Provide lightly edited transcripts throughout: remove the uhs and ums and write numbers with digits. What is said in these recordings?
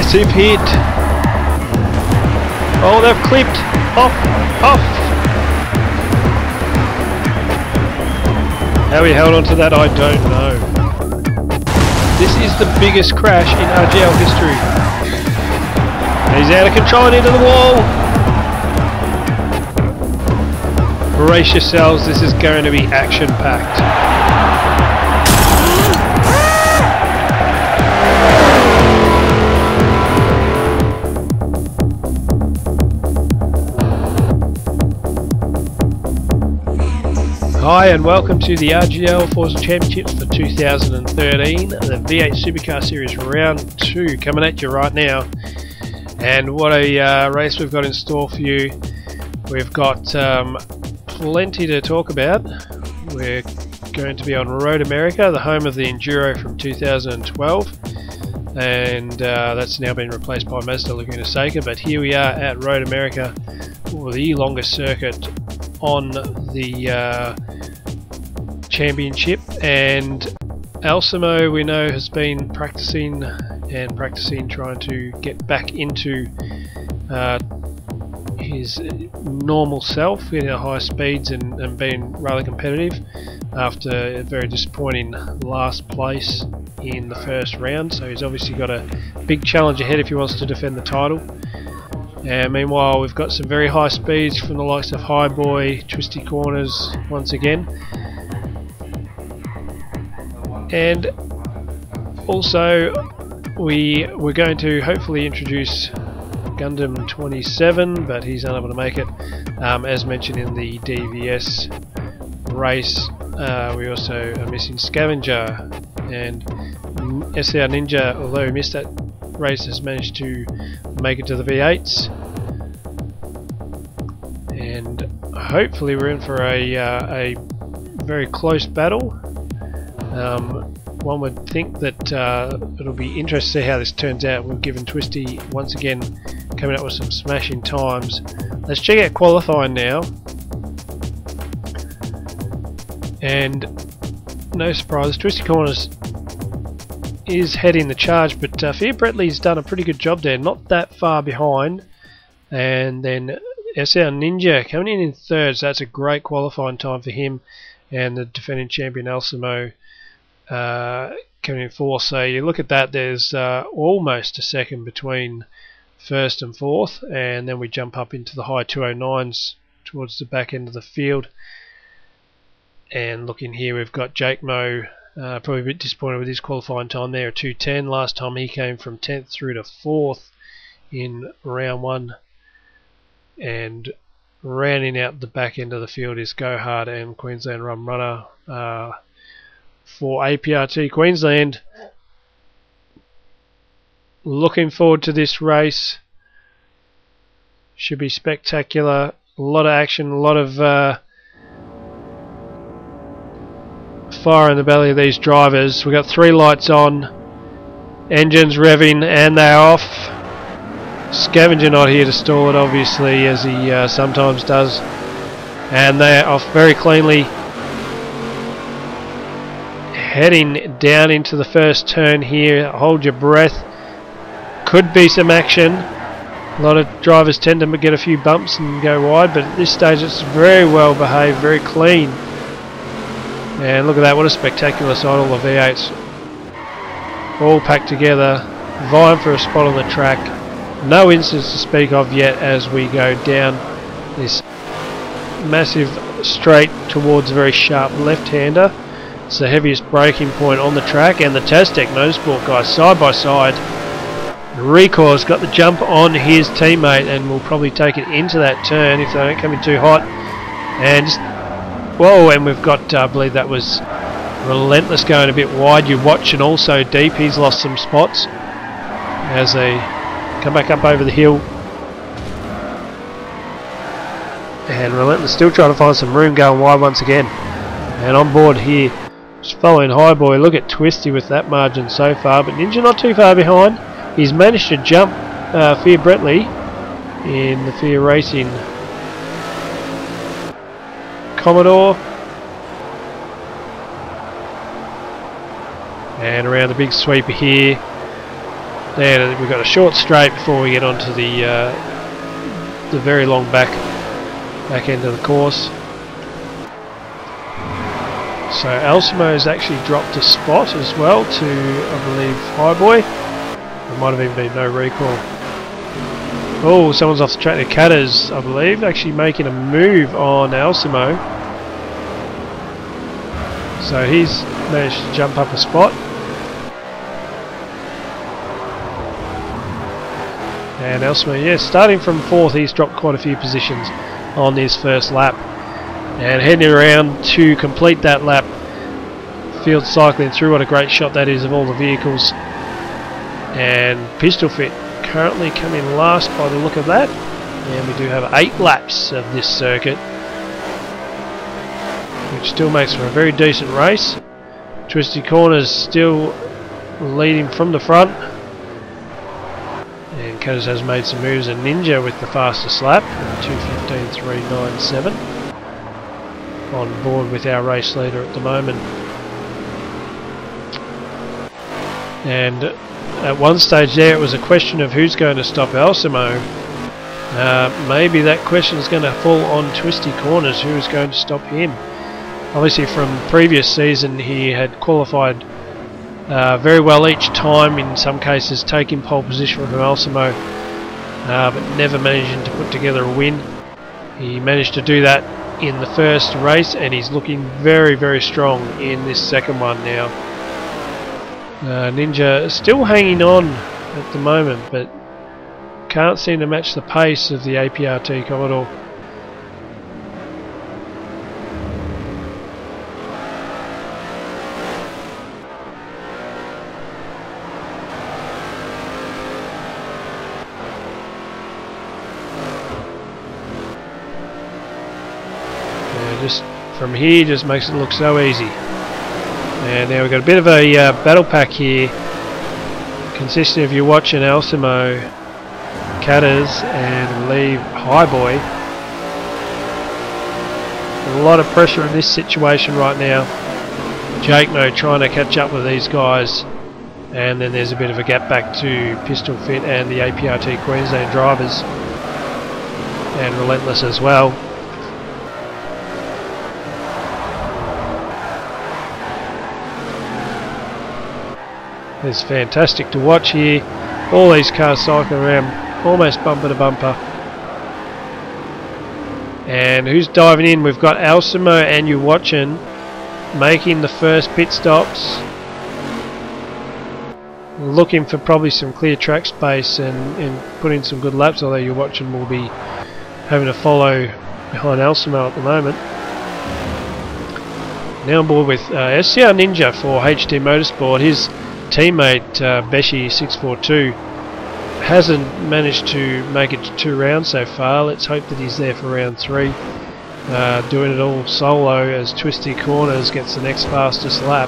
massive hit. Oh, they've clipped. Off. How he held on to that, I don't know. This is the biggest crash in RGL history. He's out of control and into the wall. Brace yourselves, this is going to be action-packed. Hi and welcome to the RGL Forza Championships for 2013, the V8 Supercar Series Round 2 coming at you right now. And what a race we've got in store for you. We've got plenty to talk about. We're going to be on Road America, the home of the Enduro from 2012. And that's now been replaced by Mazda Laguna Seca, but here we are at Road America for the longest circuit on the championship. And Alcimo, we know, has been practicing trying to get back into his normal self, getting at high speeds and being rather competitive after a very disappointing last place in the first round. So he's obviously got a big challenge ahead if he wants to defend the title. And meanwhile, we've got some very high speeds from the likes of Highboy, Twistie Corners once again. And also we're going to hopefully introduce Gundam 27, but he's unable to make it, as mentioned in the DVS race. We also are missing Scavenger, and SR Ninja, although he missed that race, has managed to make it to the V8s. And hopefully we're in for a very close battle. One would think that it'll be interesting to see how this turns out. We've given Twistie once again coming up with some smashing times. Let's check out qualifying now. And no surprise, Twistie Corners is heading the charge, but Fia Bretley's done a pretty good job there, not that far behind. And then SR Ninja coming in third, so that's a great qualifying time for him. And the defending champion Alcimo coming in fourth. So you look at that, there's almost a second between first and fourth, and then we jump up into the high 209s towards the back end of the field. And looking here, we've got Jake Mo, probably a bit disappointed with his qualifying time there at 2:10. Last time he came from 10th through to 4th in round 1. And rounding out the back end of the field is Go Hard and Queensland Rum Runner for APRT Queensland. Looking forward to this race. Should be spectacular. A lot of action, a lot of fire in the belly of these drivers. We've got 3 lights on, engines revving, and they're off. Scavenger not here to stall it, obviously, as he sometimes does. And they're off very cleanly. Heading down into the first turn here. Hold your breath. Could be some action. A lot of drivers tend to get a few bumps and go wide, but at this stage it's very well behaved, very clean. And look at that, what a spectacular sight, all the V8s all packed together, vying for a spot on the track. No incidents to speak of yet as we go down this massive straight towards a very sharp left-hander. It's the heaviest braking point on the track, and the Taztec Motorsport guys side by side. Recor's got the jump on his teammate and will probably take it into that turn if they don't come in too hot. And just, whoa, and we've got, I believe that was Relentless going a bit wide. You watch, and also Deep, he's lost some spots as they come back up over the hill. And Relentless still trying to find some room going wide once again. And on board here, just following Highboy. Look at Twistie with that margin so far, but Ninja not too far behind. He's managed to jump Fia Bretley in the Fia Racing Commodore. And around the big sweeper here, There we've got a short straight before we get onto the very long back end of the course. So Alcimo's actually dropped a spot as well to, I believe, Highboy. There might have even been no recall. Oh, someone's off the track there. Catters, I believe, actually making a move on Alcimo. So he's managed to jump up a spot. And Alcimo, yeah, starting from 4th, he's dropped quite a few positions on his first lap. And heading around to complete that lap, field cycling through. What a great shot that is of all the vehicles. And Pistol Fit currently coming last by the look of that. And we do have 8 laps of this circuit, which still makes for a very decent race. Twistie Corners still leading from the front. And Catters has made some moves, and Ninja with the fastest lap, 2:15.397. On board with our race leader at the moment. And at one stage there it was a question of who's going to stop Alcimo. Maybe that question is going to fall on Twistie Corners, who is going to stop him. Obviously from previous season he had qualified very well each time, in some cases taking pole position from Alcimo, but never managing to put together a win. He managed to do that in the first race, and he's looking very, very strong in this second one now. Ninja still hanging on at the moment, but can't seem to match the pace of the APRT Commodore. Just from here, just makes it look so easy. And now we've got a bit of a battle pack here, consisting of you watching Alcimo, Catters, and I believe Highboy. A lot of pressure in this situation right now. Jake Mo trying to catch up with these guys, and then there's a bit of a gap back to Pistol Fit and the APRT Queensland drivers, and Relentless as well. It's fantastic to watch here. All these cars cycling around almost bumper to bumper. And who's diving in? We've got Alcimo and you watching making the first pit stops. Looking for probably some clear track space and putting some good laps, although you watching will be having to follow behind Alcimo at the moment. Now on board with SCR Ninja for HD Motorsport. His teammate Beshi642 hasn't managed to make it to 2 rounds so far. Let's hope that he's there for round 3, doing it all solo as Twistie Corners gets the next fastest lap.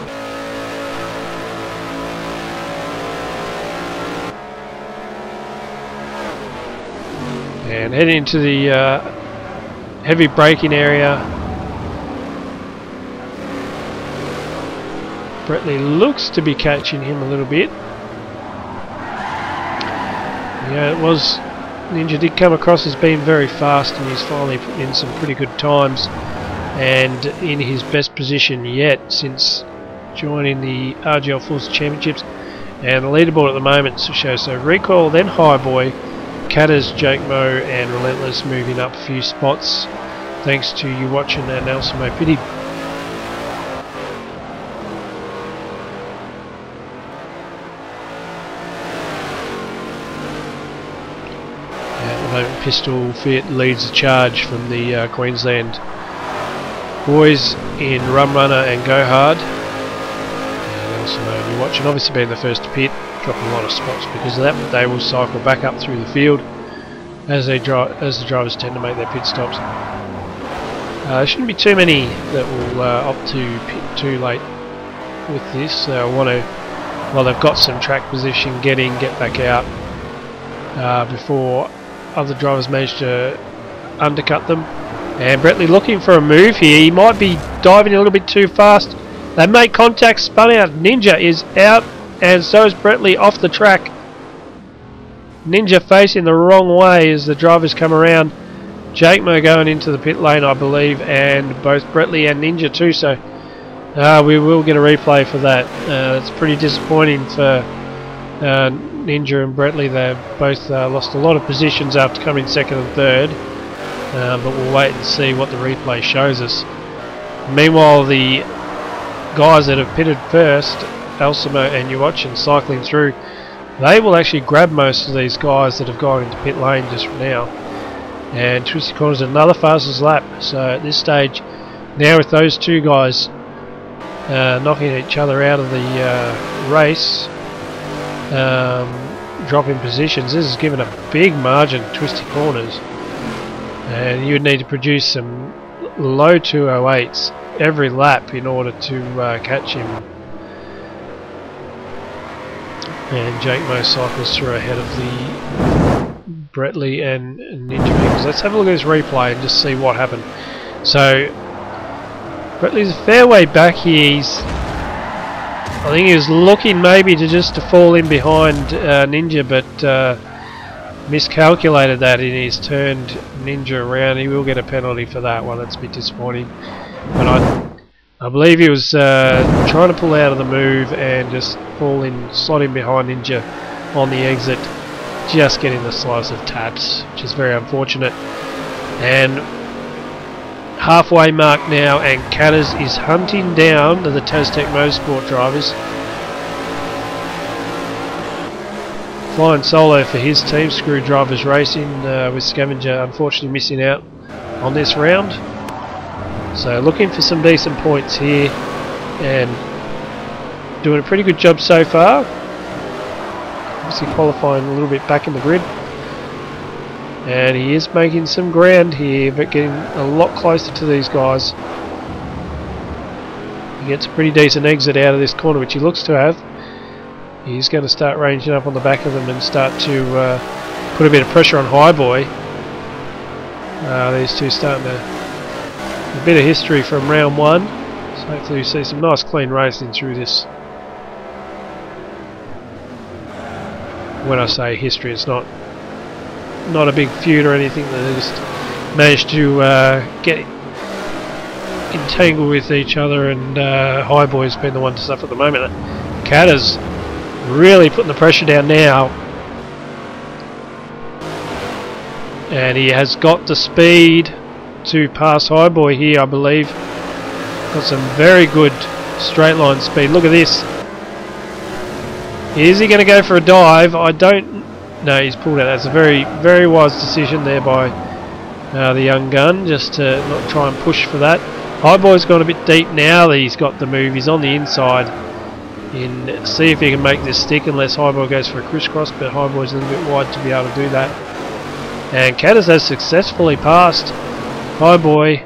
And heading into the heavy braking area. Bretley looks to be catching him a little bit. Yeah, it was. Ninja did come across as being very fast, and he's finally put in some pretty good times, and in his best position yet since joining the RGL Forza Championships. And the leaderboard at the moment shows so Recoil, then Highboy, Catters, Jake Mo, and Relentless moving up a few spots, thanks to you watching and Alcimo Pity. Pistol Fit leads the charge from the Queensland boys in Rum Runner and Go Hard. And Alcimo, you're watching, obviously being the first to pit, dropping a lot of spots because of that, but they will cycle back up through the field as the drivers tend to make their pit stops. There shouldn't be too many that will opt to pit too late with this. They'll want to, while they've got some track position, get back out before other drivers manage to undercut them. And Bretley looking for a move here. He might be diving a little bit too fast. They make contact, spun out. Ninja is out, and so is Bretley off the track. Ninja facing the wrong way as the drivers come around. Jake Mo going into the pit lane, I believe, and both Bretley and Ninja too, so we will get a replay for that. It's pretty disappointing for Ninja and Bretley. They've both lost a lot of positions after coming second and third, but we'll wait and see what the replay shows us. Meanwhile, the guys that have pitted first, Elsimo and Yuwachin, cycling through, they will actually grab most of these guys that have gone into pit lane just now. And Twistie Corners another fastest lap. So at this stage, now with those two guys knocking each other out of the race, dropping positions, this has given a big margin to Twistie Corners. And you would need to produce some low 208s every lap in order to catch him. And Jake Mo cycles through ahead of the Bretley and Ninja Wings. Let's have a look at this replay and just see what happened. So Bretley's a fair way back here. I think he was looking maybe to fall in behind Ninja, but miscalculated that and he's turned Ninja around. He will get a penalty for that one. That's a bit disappointing. But I believe he was trying to pull out of the move and just slot in behind Ninja on the exit, just getting the slice of taps, which is very unfortunate. And halfway mark now, and Catters is hunting down the Twistie Motorsport drivers. Flying solo for his team, Screwdrivers Racing, with Scavenger unfortunately missing out on this round. So looking for some decent points here and doing a pretty good job so far. Obviously qualifying a little bit back in the grid. And he is making some ground here, but getting a lot closer to these guys. He gets a pretty decent exit out of this corner, which he looks to have. He's going to start ranging up on the back of them and start to put a bit of pressure on Highboy. These two starting to... a bit of history from round one, so hopefully we see some nice clean racing through this. When I say history, it's not a big feud or anything. They just managed to get entangled with each other, and Highboy's been the one to suffer at the moment. Catters really putting the pressure down now, and he has got the speed to pass Highboy here, I believe. Got some very good straight line speed. Look at this. Is he going to go for a dive? I don't... No, he's pulled out. That's a very, very wise decision there by the young gun, just to not try and push for that. Highboy's gone a bit deep now that he's got the move. He's on the inside. See if he can make this stick, unless Highboy goes for a crisscross, but Highboy's a little bit wide to be able to do that. And Catters has successfully passed Highboy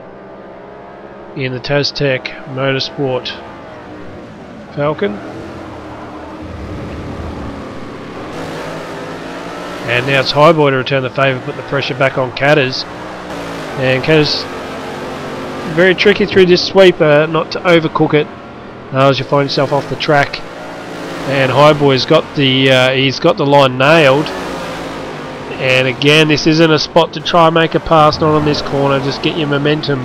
in the Twistie Motorsport Falcon. And now it's Highboy to return the favour, put the pressure back on Catters. And Catters very tricky through this sweeper, not to overcook it as you find yourself off the track. And Highboy's got the he's got the line nailed. And again, this isn't a spot to try and make a pass, not on this corner, just get your momentum.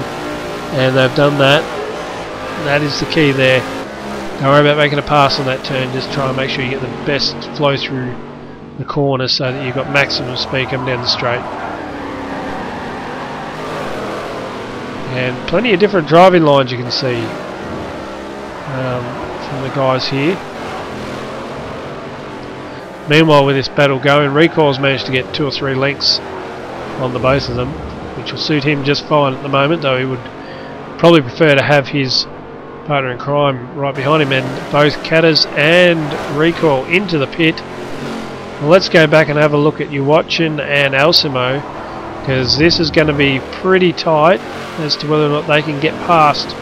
And they've done that. That is the key there. Don't worry about making a pass on that turn, just try and make sure you get the best flow through the corner so that you've got maximum speed coming down the straight. And plenty of different driving lines you can see from the guys here. Meanwhile, with this battle going, Recoil's managed to get 2 or 3 lengths on the both of them, which will suit him just fine at the moment, though he would probably prefer to have his partner in crime right behind him. And both Catters and Recoil into the pit. Well, let's go back and have a look at Yuwachin and Elsimo, because this is going to be pretty tight as to whether or not they can get past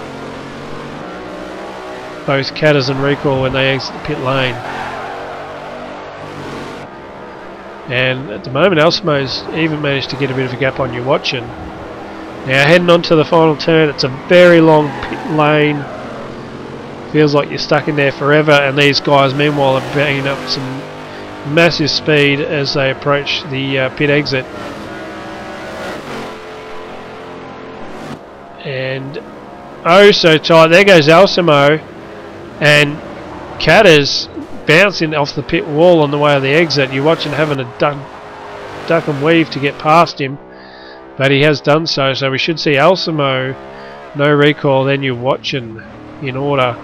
both Catters and Recoil when they exit the pit lane. And at the moment, Elsimo's even managed to get a bit of a gap on Yuwachin. Now heading on to the final turn, it's a very long pit lane. Feels like you're stuck in there forever, and these guys meanwhile are banging up some massive speed as they approach the pit exit. And oh so tight, there goes Alcimo, and Catters bouncing off the pit wall on the way of the exit. You're watching having a duck and weave to get past him, but he has done so, so we should see Alcimo, no recall, then you're watching in order.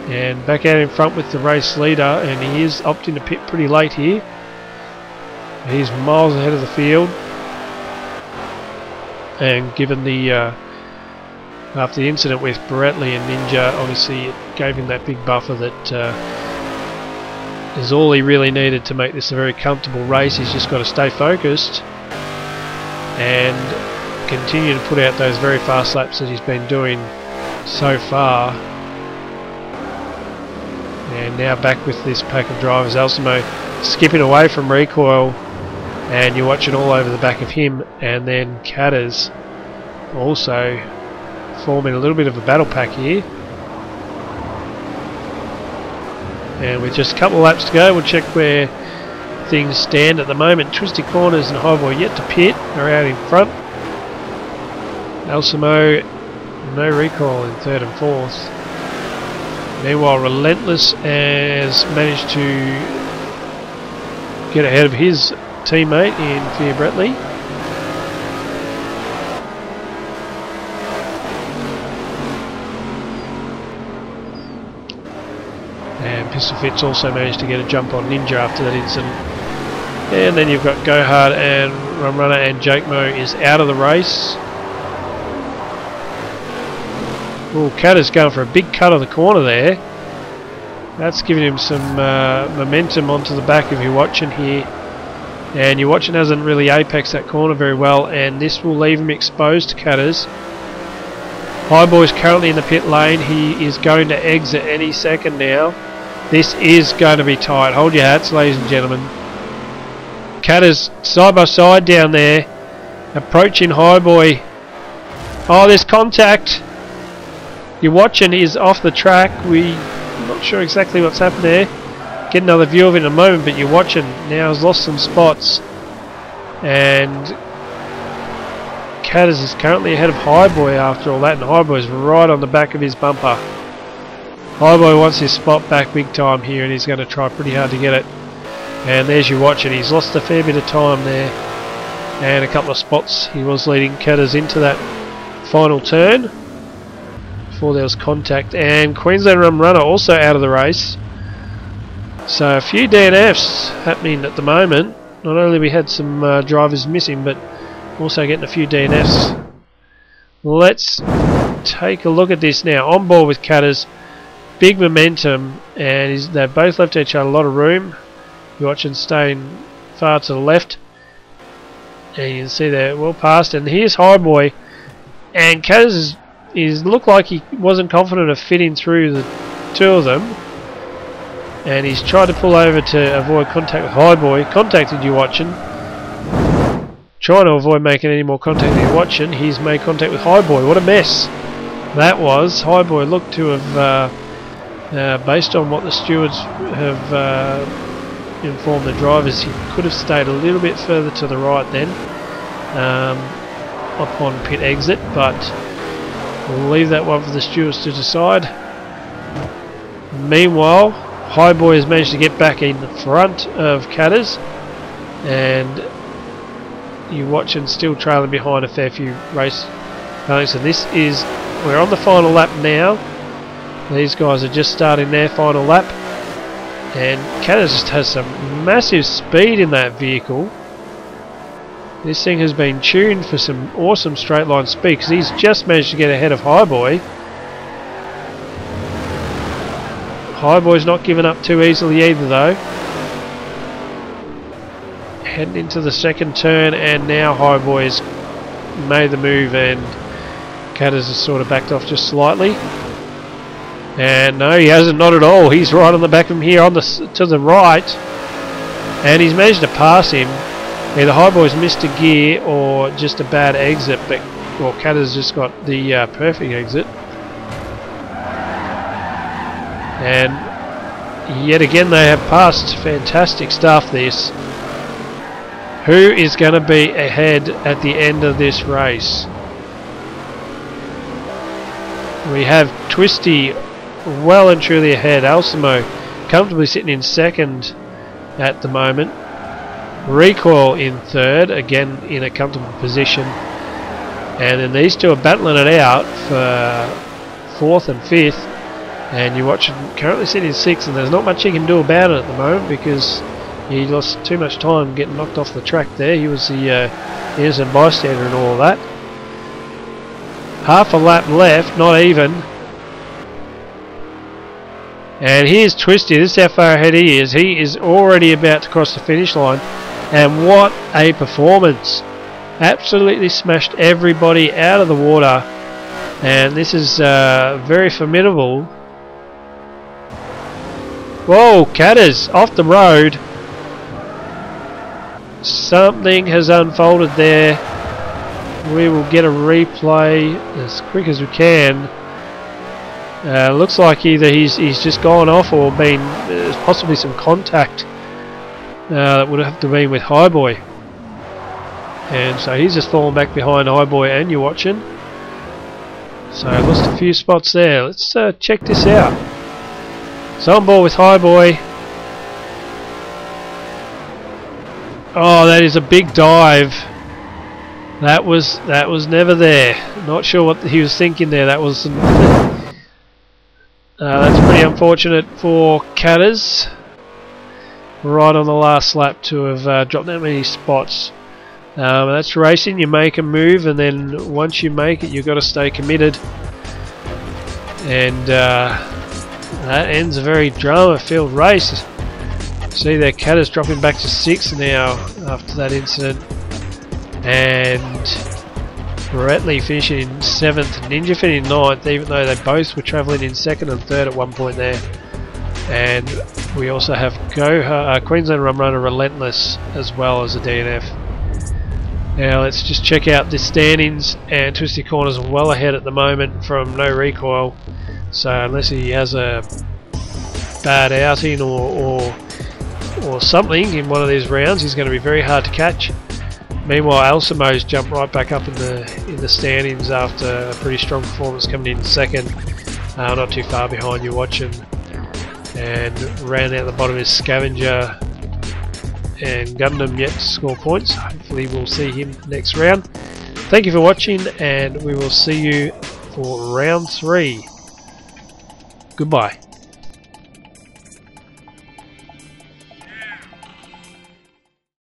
And back out in front with the race leader, and he is opting to pit pretty late here. He's miles ahead of the field, and given the after the incident with Barretley and Ninja, obviously it gave him that big buffer that is all he really needed to make this a very comfortable race. He's just got to stay focused and continue to put out those very fast laps that he's been doing so far. And now back with this pack of drivers, Alcimo skipping away from recoil, and you're watching all over the back of him, and then Catters also forming a little bit of a battle pack here. And with just a couple of laps to go, we'll check where things stand at the moment. Twistie Corners and Highboy yet to pit, are out in front. Alcimo, no recall in third and fourth. Meanwhile, Relentless has managed to get ahead of his teammate in Fear Bretley. And Pistol Fitz also managed to get a jump on Ninja after that incident. And then you've got Go Hard and Rum Runner, and Jake Mo is out of the race. Oh, Catters going for a big cut of the corner there. That's giving him some momentum onto the back if you're watching here. And you're watching hasn't really apexed that corner very well, and this will leave him exposed to Catters. Highboy's currently in the pit lane. He is going to exit any second now. This is going to be tight. Hold your hats, ladies and gentlemen. Catters side by side down there, approaching Highboy. Oh, there's contact. You're watching is off the track. We're not sure exactly what's happened there. Get another view of it in a moment, but you're watching now has lost some spots, and Catters is currently ahead of Highboy after all that, and Highboy's right on the back of his bumper. Highboy wants his spot back big time here, and he's going to try pretty hard to get it. And there's you watching. He's lost a fair bit of time there, and a couple of spots. He was leading Catters into that final turn before there was contact. And Queensland Rum Runner also out of the race. So a few DNFs happening at the moment. Not only we had some drivers missing, but also getting a few DNFs. Let's take a look at this now. On board with Catters, big momentum, and they've both left each other a lot of room. You're watching staying far to the left, and you can see they're well past. And here's Highboy, and Catters is looked like he wasn't confident of fitting through the two of them, and he's tried to pull over to avoid contact with Highboy. Contacted you watching, trying to avoid making any more contact with you watching. He's made contact with Highboy. What a mess that was. Highboy looked to have, based on what the stewards have informed the drivers, he could have stayed a little bit further to the right then upon pit exit, but we'll leave that one for the stewards to decide. Meanwhile, Highboy has managed to get back in front of Catters, and you're watching still trailing behind a fair few race points. And this is, we're on the final lap now. These guys are just starting their final lap, and Catters just has some massive speed in that vehicle. This thing has been tuned for some awesome straight line speed, because he's just managed to get ahead of Highboy. Highboy's not giving up too easily either though. Heading into the second turn, and now Highboy's made the move, and Catters has sort of backed off just slightly. And no, he hasn't, not at all. He's right on the back of him here on the to the right, and he's managed to pass him. Either Highboy's missed a gear or just a bad exit, but well, Catters just got the perfect exit. And yet again they have passed. Fantastic stuff this. Who is going to be ahead at the end of this race? We have Twistie well and truly ahead. Alcimo comfortably sitting in second at the moment. Recoil in third, again in a comfortable position. And then these two are battling it out for fourth and fifth. And you're watching currently sitting in sixth, and there's not much he can do about it at the moment because he lost too much time getting knocked off the track there. He was the innocent bystander and all of that. Half a lap left, not even. And here's Twistie. This is how far ahead he is. He is already about to cross the finish line. And what a performance. Absolutely smashed everybody out of the water. And this is very formidable. Whoa, Catters off the road. Something has unfolded there. We will get a replay as quick as we can. Looks like either he's just gone off or been possibly some contact that would have to be with Highboy. And so he's just fallen back behind Highboy, and you're watching. So lost a few spots there. Let's check this out. So on board with Highboy. Oh, that is a big dive. That was never there. Not sure what he was thinking there. That was some that's pretty unfortunate for Catters. Right on the last lap to have dropped that many spots. That's racing. You make a move, and then once you make it, you've got to stay committed. And that ends a very drama-filled race. See there, Catters dropping back to 6th now after that incident. And Bretley finishing in 7th, Ninja finishing in 9th, even though they both were travelling in 2nd and 3rd at one point there. And we also have Queensland Rum Runner Relentless as well as a DNF. Now let's just check out the standings, and Twistie Corners are well ahead at the moment from No Recoil. So unless he has a bad outing or something in one of these rounds, he's going to be very hard to catch. Meanwhile, Alcimo's jumped right back up in the standings after a pretty strong performance coming in 2nd. Not too far behind, you're watching. And round out the bottom is Scavenger and Gundam yet to score points. Hopefully we'll see him next round. Thank you for watching, and we will see you for round 3. Goodbye.